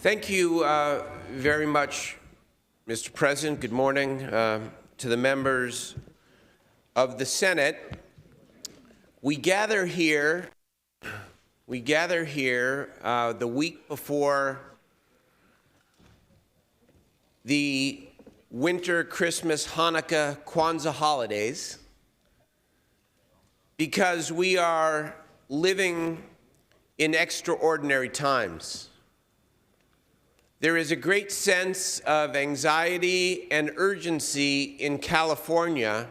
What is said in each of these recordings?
Thank you very much, Mr. President. Good morning to the members of the Senate. We gather here the week before the winter, Christmas, Hanukkah, Kwanzaa holidays because we are living in extraordinary times. There is a great sense of anxiety and urgency in California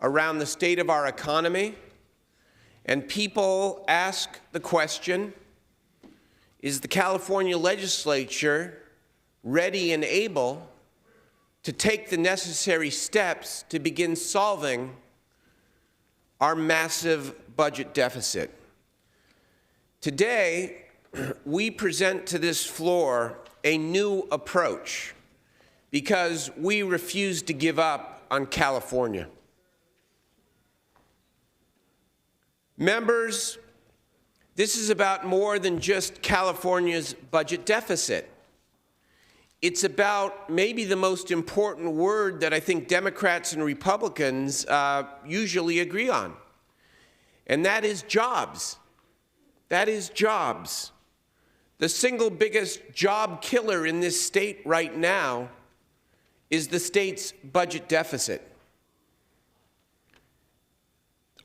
around the state of our economy, and people ask the question, is the California legislature ready and able to take the necessary steps to begin solving our massive budget deficit? Today, we present to this floor a new approach because we refuse to give up on California. Members, this is about more than just California's budget deficit. It's about maybe the most important word that I think Democrats and Republicans usually agree on, and that is jobs. That is jobs. The single biggest job killer in this state right now is the state's budget deficit.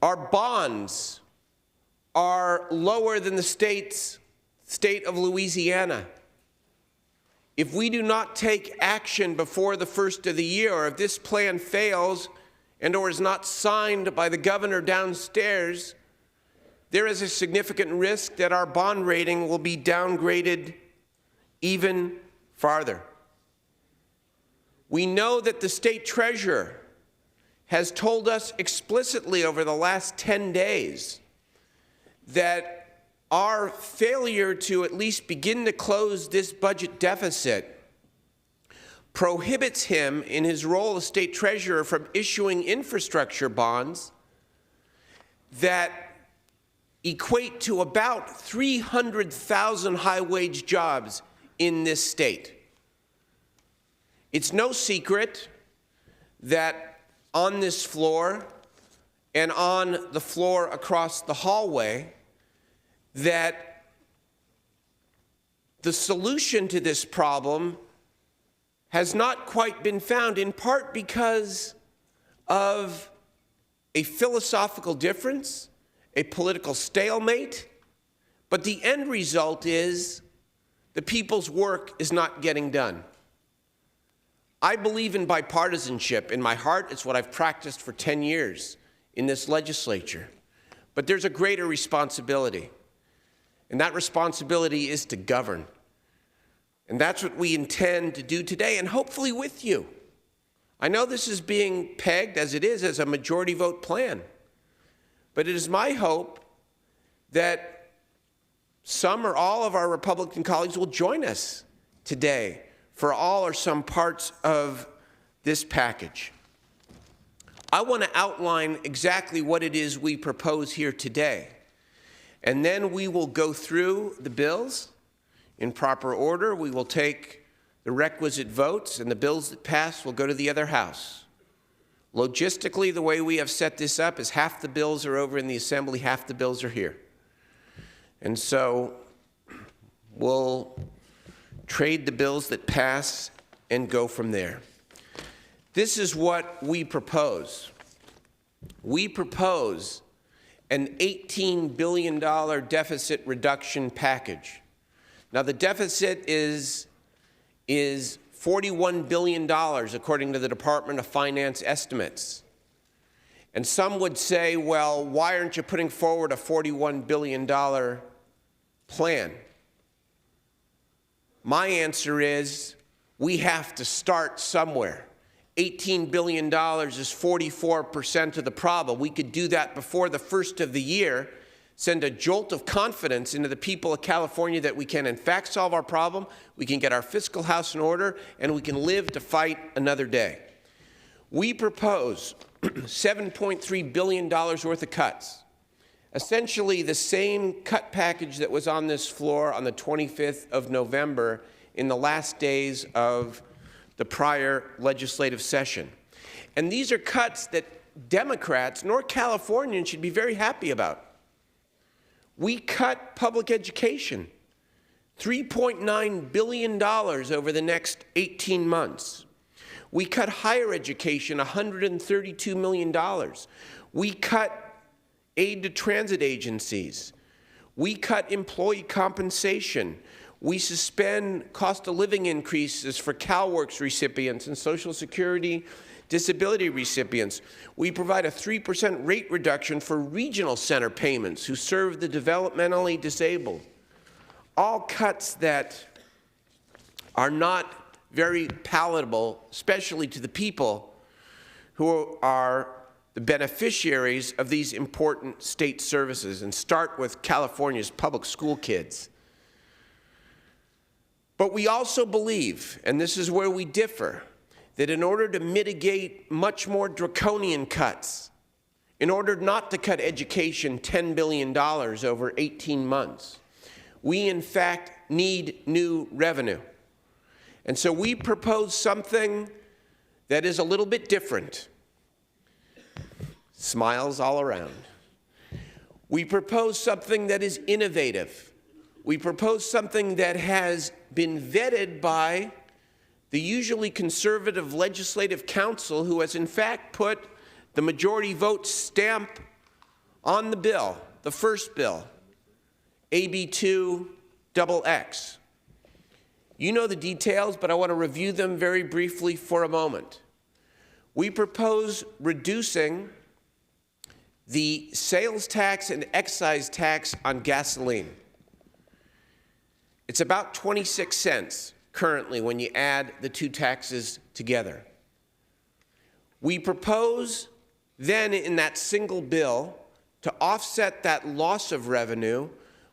Our bonds are lower than the state of Louisiana. If we do not take action before the first of the year, or if this plan fails and or is not signed by the governor downstairs, there is a significant risk that our bond rating will be downgraded even farther. We know that the state treasurer has told us explicitly over the last 10 days that our failure to at least begin to close this budget deficit prohibits him in his role as state treasurer from issuing infrastructure bonds that equate to about 300,000 high-wage jobs in this state. It's no secret that on this floor and on the floor across the hallway that the solution to this problem has not quite been found, in part because of a philosophical difference, a political stalemate, but the end result is the people's work is not getting done. I believe in bipartisanship. In my heart, it's what I've practiced for 10 years in this legislature. But there's a greater responsibility, and that responsibility is to govern. And that's what we intend to do today, and hopefully with you. I know this is being pegged, as it is, as a majority vote plan. But it is my hope that some or all of our Republican colleagues will join us today for all or some parts of this package. I want to outline exactly what it is we propose here today, and then we will go through the bills in proper order. We will take the requisite votes, and the bills that pass will go to the other house. Logistically, the way we have set this up is half the bills are over in the Assembly, half the bills are here. And so we'll trade the bills that pass and go from there. This is what we propose. We propose an $18 billion deficit reduction package. Now, the deficit is $41 billion, according to the Department of Finance estimates. And some would say, well, why aren't you putting forward a $41 billion plan? My answer is, we have to start somewhere. $18 billion is 44% of the problem. We could do that before the first of the year, send a jolt of confidence into the people of California that we can in fact solve our problem, we can get our fiscal house in order, and we can live to fight another day. We propose $7.3 billion worth of cuts. essentially the same cut package that was on this floor on the 25th of November in the last days of the prior legislative session. And these are cuts that Democrats nor Californians should be very happy about. We cut public education, $3.9 billion over the next 18 months. We cut higher education, $132 million. We cut aid to transit agencies. We cut employee compensation. We suspend cost of living increases for CalWORKs recipients and Social Security disability recipients. We provide a 3% rate reduction for regional center payments who serve the developmentally disabled. All cuts that are not very palatable, especially to the people who are the beneficiaries of these important state services, and start with California's public school kids. But we also believe, and this is where we differ, that in order to mitigate much more draconian cuts, in order not to cut education $10 billion over 18 months, we in fact need new revenue. And so we propose something that is a little bit different. Smiles all around. We propose something that is innovative. We propose something that has been vetted by the usually conservative Legislative Council, who has in fact put the majority vote stamp on the bill, the first bill, AB 2XX. You know the details, but I want to review them very briefly for a moment. We propose reducing the sales tax and excise tax on gasoline. It's about 26 cents currently when you add the two taxes together. We propose then in that single bill to offset that loss of revenue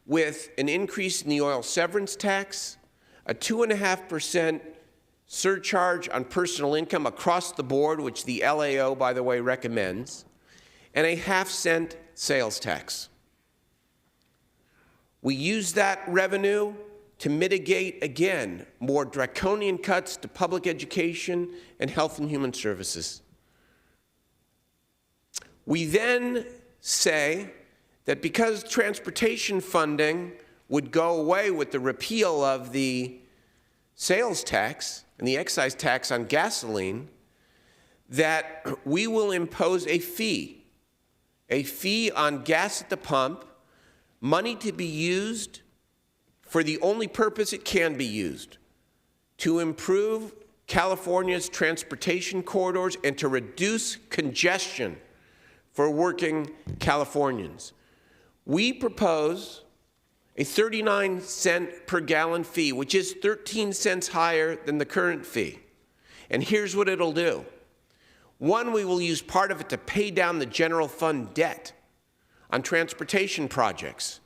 with an increase in the oil severance tax, a 2.5% surcharge on personal income across the board, which the LAO, by the way, recommends, and a half-cent sales tax. We use that revenue to mitigate, again, more draconian cuts to public education and health and human services. We then say that because transportation funding would go away with the repeal of the sales tax and the excise tax on gasoline, that we will impose a fee on gas at the pump, money to be used for the only purpose it can be used, to improve California's transportation corridors and to reduce congestion for working Californians. We propose a 39-cent per gallon fee, which is 13 cents higher than the current fee. And here's what it'll do. One, we will use part of it to pay down the general fund debt on transportation projects.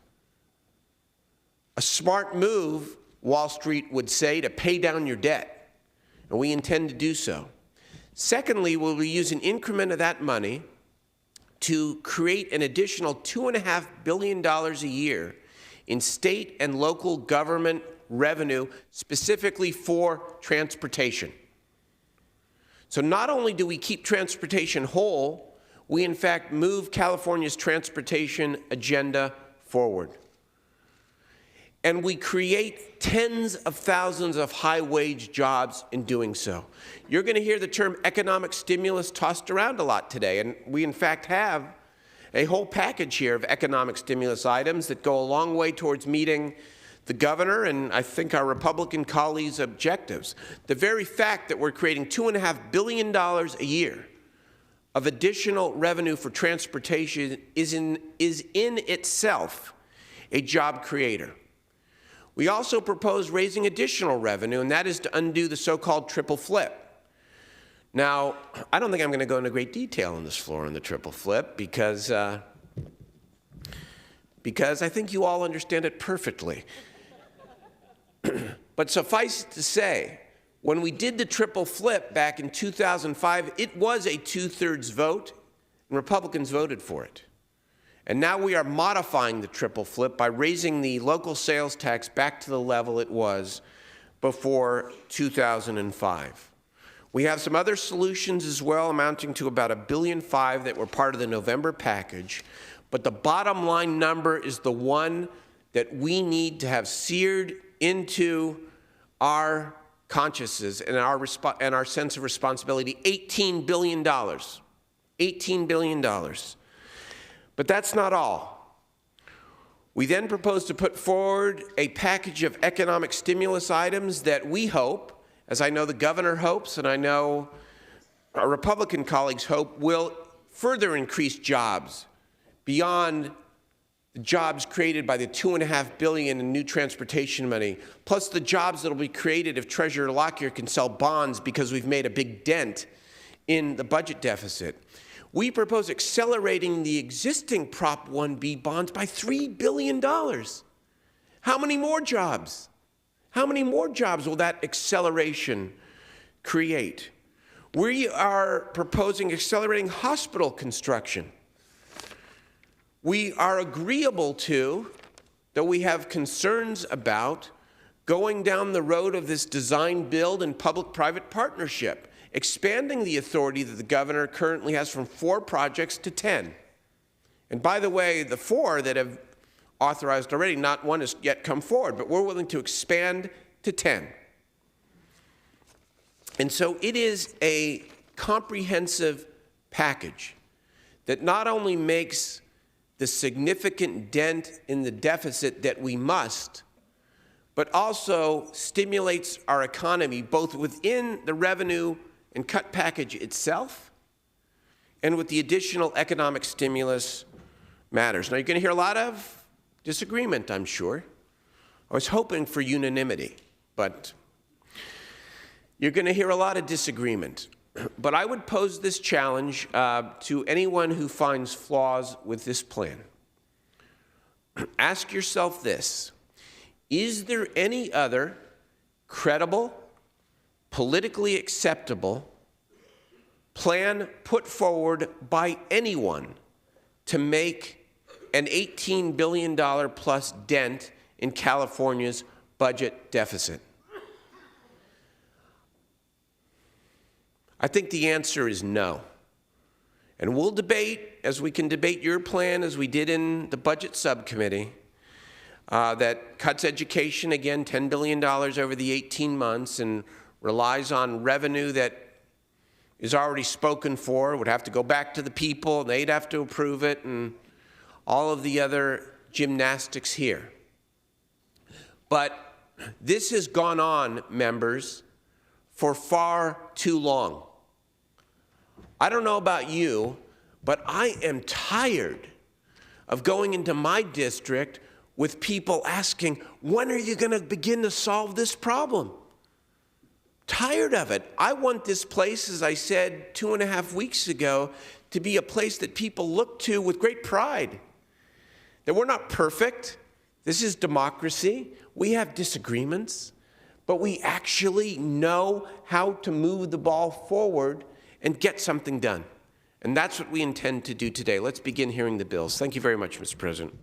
A smart move, Wall Street would say, to pay down your debt, and we intend to do so. Secondly, we will use an increment of that money to create an additional $2.5 billion a year in state and local government revenue specifically for transportation. So not only do we keep transportation whole, we in fact move California's transportation agenda forward. And we create tens of thousands of high-wage jobs in doing so. You're going to hear the term economic stimulus tossed around a lot today, and we in fact have a whole package here of economic stimulus items that go a long way towards meeting the governor and I think our Republican colleagues' objectives. The very fact that we're creating $2.5 billion a year of additional revenue for transportation is in itself a job creator. We also propose raising additional revenue, and that is to undo the so-called triple flip. Now, I don't think I'm going to go into great detail on this floor on the triple flip because I think you all understand it perfectly. But suffice it to say, when we did the triple flip back in 2005, it was a 2/3 vote, and Republicans voted for it. And now we are modifying the triple flip by raising the local sales tax back to the level it was before 2005. We have some other solutions as well, amounting to about $1.5 billion that were part of the November package. But the bottom line number is the one that we need to have seared into our consciousness and our sense of responsibility. $18 billion. $18 billion. But that's not all. We then propose to put forward a package of economic stimulus items that we hope, as I know the governor hopes and I know our Republican colleagues hope, will further increase jobs beyond the jobs created by the $2.5 billion in new transportation money, plus the jobs that will be created if Treasurer Lockyer can sell bonds because we've made a big dent in the budget deficit. We propose accelerating the existing Prop 1B bonds by $3 billion. How many more jobs? How many more jobs will that acceleration create? We are proposing accelerating hospital construction. We are agreeable to, though we have concerns about, going down the road of this design, build, and public-private partnership, expanding the authority that the governor currently has from 4 projects to 10. And by the way, the 4 that have authorized already, not one has yet come forward, but we're willing to expand to 10. And so it is a comprehensive package that not only makes the significant dent in the deficit that we must, but also stimulates our economy both within the revenue and cut package itself and with the additional economic stimulus matters. Now, you're going to hear a lot of disagreement, I'm sure. I was hoping for unanimity, but you're going to hear a lot of disagreement. But I would pose this challenge to anyone who finds flaws with this plan. Ask yourself this: is there any other credible, politically acceptable plan put forward by anyone to make an $18 billion plus dent in California's budget deficit? I think the answer is no. And we'll debate, as we can debate your plan, as we did in the budget subcommittee, that cuts education, again, $10 billion over the 18 months, and relies on revenue that is already spoken for, would have to go back to the people, and they'd have to approve it, and all of the other gymnastics here. But this has gone on, members, for far too long. I don't know about you, but I am tired of going into my district with people asking, when are you going to begin to solve this problem? Tired of it. I want this place, as I said 2.5 weeks ago, to be a place that people look to with great pride. That we're not perfect. This is democracy. We have disagreements, but we actually know how to move the ball forward and get something done. And that's what we intend to do today. Let's begin hearing the bills. Thank you very much, Mr. President.